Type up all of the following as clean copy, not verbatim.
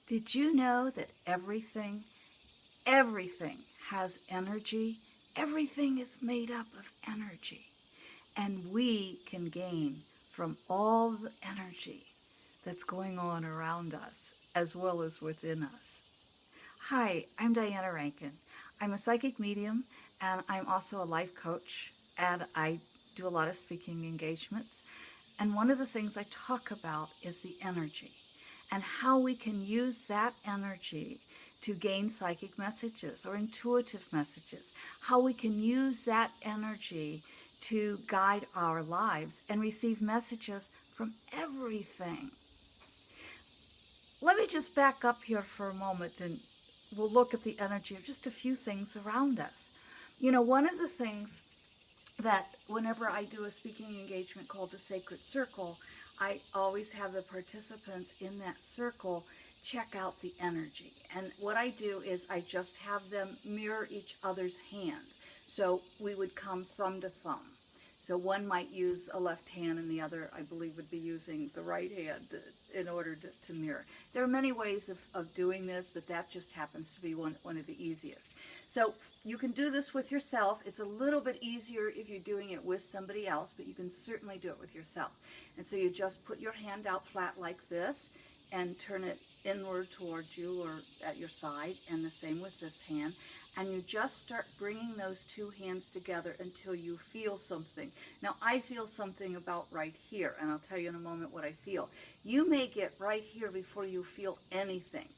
Did you know that everything has energy? Everything is made up of energy. And we can gain from all the energy that's going on around us as well as within us. Hi, I'm Diana Rankin. I'm a psychic medium and I'm also a life coach, and I do a lot of speaking engagements. And one of the things I talk about is the energy and how we can use that energy to gain psychic messages or intuitive messages, how we can use that energy to guide our lives and receive messages from everything. Let me just back up here for a moment and we'll look at the energy of just a few things around us. You know, one of the things that whenever I do a speaking engagement called the Sacred Circle, I always have the participants in that circle check out the energy. And what I do is I just have them mirror each other's hands. So we would come thumb to thumb. So one might use a left hand and the other, I believe, would be using the right hand in order to mirror. There are many ways of doing this, but that just happens to be one of the easiest. So you can do this with yourself. It's a little bit easier if you're doing it with somebody else, but you can certainly do it with yourself. And so you just put your hand out flat like this and turn it inward towards you or at your side, and the same with this hand. And you just start bringing those two hands together until you feel something. Now, I feel something about right here, and I'll tell you in a moment what I feel. You may get right here before you feel anything.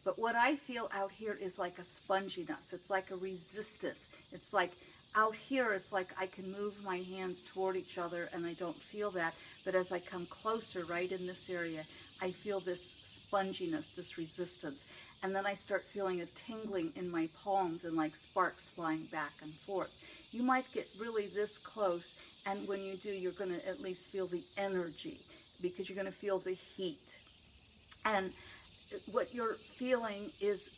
But what I feel out here is like a sponginess. It's like a resistance. It's like out here, it's like I can move my hands toward each other and I don't feel that. But as I come closer, right in this area, I feel this sponginess, this resistance. And then I start feeling a tingling in my palms and like sparks flying back and forth. You might get really this close, and when you do, you're going to at least feel the energy because you're going to feel the heat. And what you're feeling is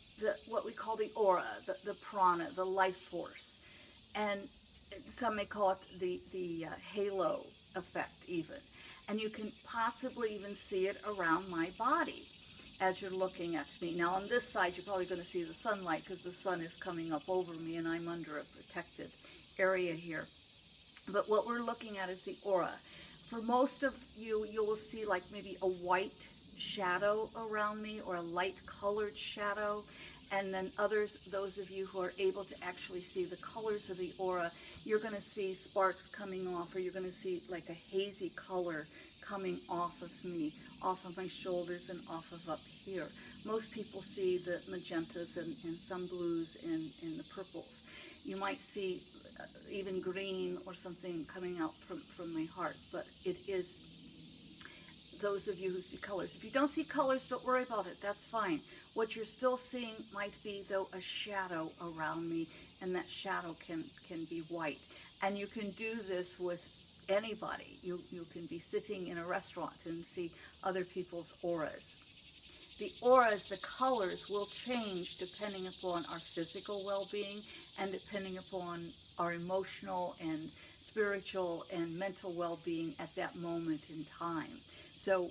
what we call the aura, the prana, the life force. And some may call it the halo effect even. And you can possibly even see it around my body as you're looking at me. Now on this side, you're probably going to see the sunlight because the sun is coming up over me and I'm under a protected area here. But what we're looking at is the aura. For most of you, you will see like maybe a white shadow around me or a light colored shadow. And then others, those of you who are able to actually see the colors of the aura, you're going to see sparks coming off, or you're going to see like a hazy color coming off of me, off of my shoulders and off of up here. Most people see the magentas and some blues and the purples. You might see even green or something coming out from my heart, but it is those of you who see colors. If you don't see colors, don't worry about it. That's fine. What you're still seeing might be, though, a shadow around me, and that shadow can be white. And you can do this with anybody. You can be sitting in a restaurant and see other people's auras. The auras, the colors, will change depending upon our physical well-being and depending upon our emotional and spiritual and mental well-being at that moment in time. So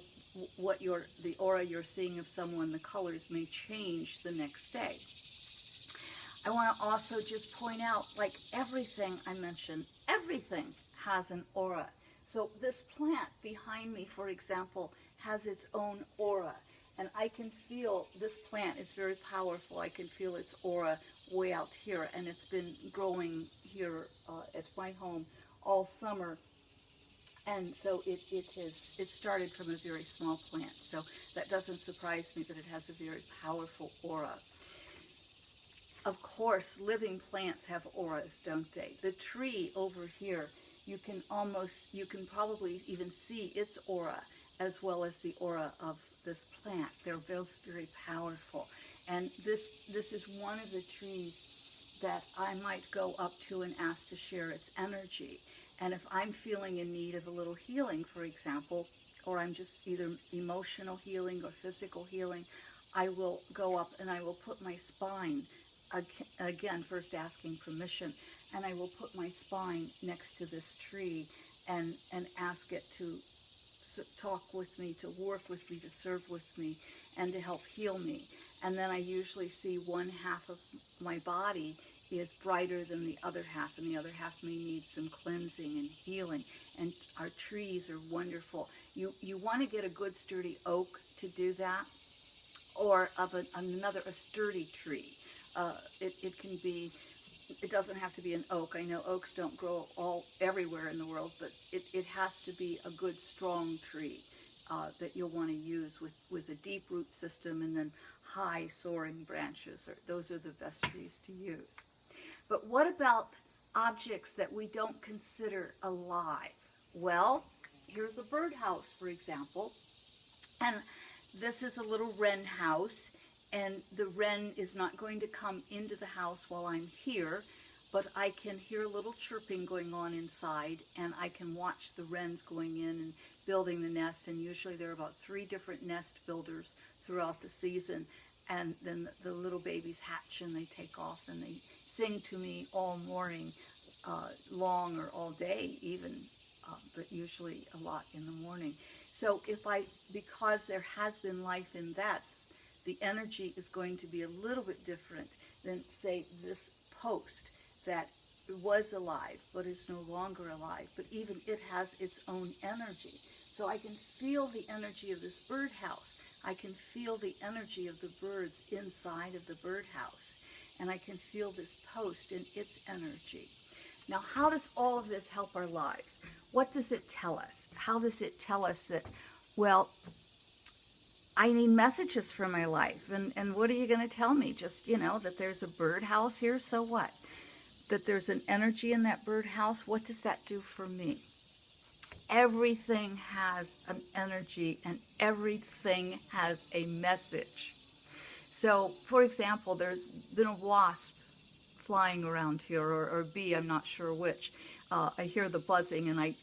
what the aura you're seeing of someone, the colors may change the next day. I want to also just point out, like everything I mentioned, everything has an aura. So this plant behind me, for example, has its own aura. And I can feel this plant is very powerful. I can feel its aura way out here. And it's been growing here at my home all summer. And so it started from a very small plant. So that doesn't surprise me that it has a very powerful aura. Of course, living plants have auras, don't they? The tree over here, you can probably even see its aura as well as the aura of this plant. They're both very powerful. And this is one of the trees that I might go up to and ask to share its energy. And if I'm feeling in need of a little healing, for example, or I'm just either emotional healing or physical healing, I will go up and I will put my spine, again, first asking permission, and I will put my spine next to this tree and ask it to talk with me, to work with me, to serve with me, and to help heal me. And then I usually see one half of my body is brighter than the other half, and the other half may need some cleansing and healing. And our trees are wonderful. You want to get a good sturdy oak to do that, or of a sturdy tree. It can be, it doesn't have to be an oak. I know oaks don't grow everywhere in the world, but it has to be a good strong tree that you'll want to use with a deep root system and then high soaring branches. Those are the best trees to use. But what about objects that we don't consider alive? Well, here's a birdhouse, for example. And this is a little wren house, and the wren is not going to come into the house while I'm here, but I can hear a little chirping going on inside, and I can watch the wrens going in and building the nest. And usually there are about 3 different nest builders throughout the season, and then the little babies hatch and they take off and they sing to me all morning long, or all day even, but usually a lot in the morning. So because there has been life in that, the energy is going to be a little bit different than, say, this post that was alive but is no longer alive, but even it has its own energy. So I can feel the energy of this birdhouse. I can feel the energy of the birds inside of the birdhouse, and I can feel this post and its energy. Now, how does all of this help our lives? What does it tell us? How does it tell us that, well, I need messages for my life? And what are you going to tell me? Just, that there's a birdhouse here, so what? That there's an energy in that birdhouse, what does that do for me? Everything has an energy, and everything has a message. So, for example, there's been a wasp flying around here, or bee, I'm not sure which. I hear the buzzing and I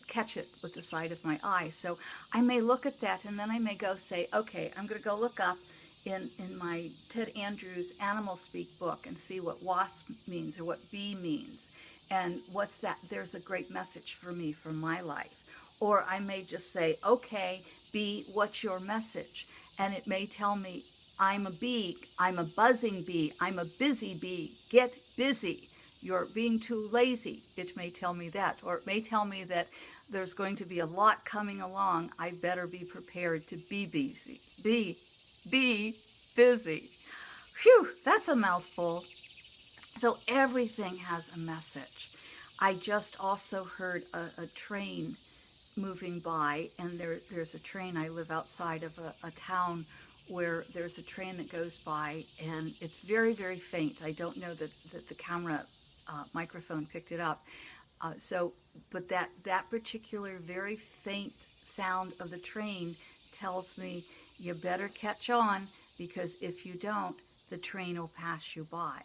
catch it with the side of my eye. So I may look at that, and then I may go say, okay, I'm going to go look up in my Ted Andrews Animal Speak book and see what wasp means or what bee means. And what's that? There's a great message for me for my life. Or I may just say, okay, bee, what's your message? And it may tell me, I'm a bee, I'm a buzzing bee, I'm a busy bee, get busy. You're being too lazy, it may tell me that. Or it may tell me that there's going to be a lot coming along, I better be prepared to be busy. Be busy. Phew, that's a mouthful. So everything has a message. I just also heard a train moving by, and there's a train. I live outside of a town where there's a train that goes by, and it's very, very faint. I don't know that the camera microphone picked it up. But that particular very faint sound of the train tells me you better catch on, because if you don't, the train will pass you by.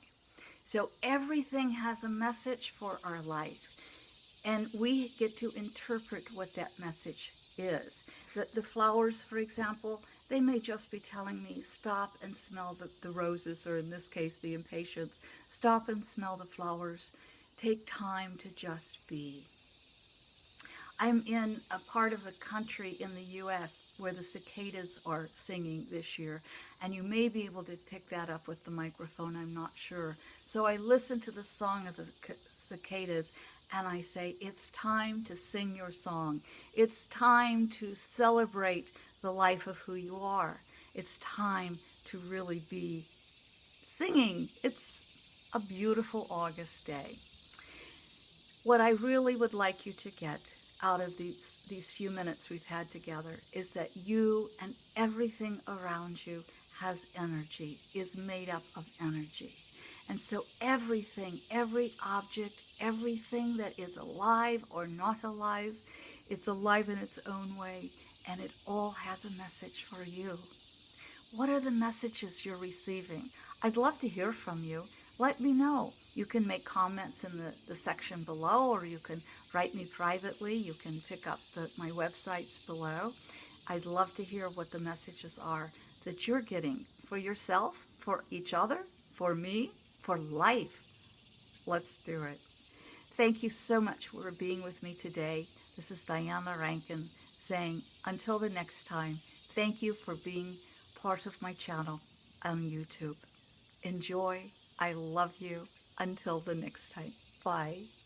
So everything has a message for our life, and we get to interpret what that message is. The flowers, for example, they may just be telling me, stop and smell the roses, or in this case, the impatiens. Stop and smell the flowers. Take time to just be. I'm in a part of the country in the U.S. where the cicadas are singing this year, and you may be able to pick that up with the microphone, I'm not sure. So I listen to the song of the cicadas, and I say, it's time to sing your song. It's time to celebrate the life of who you are. It's time to really be singing. It's a beautiful August day. What I really would like you to get out of these few minutes we've had together is that you and everything around you has energy, is made up of energy. And so everything, every object, everything that is alive or not alive, it's alive in its own way, and it all has a message for you. What are the messages you're receiving? I'd love to hear from you. Let me know. You can make comments in the section below, or you can write me privately. You can pick up my websites below. I'd love to hear what the messages are that you're getting for yourself, for each other, for me, for life. Let's do it. Thank you so much for being with me today. This is Diana Rankin saying, until the next time, thank you for being part of my channel on YouTube. Enjoy. I love you. Until the next time. Bye.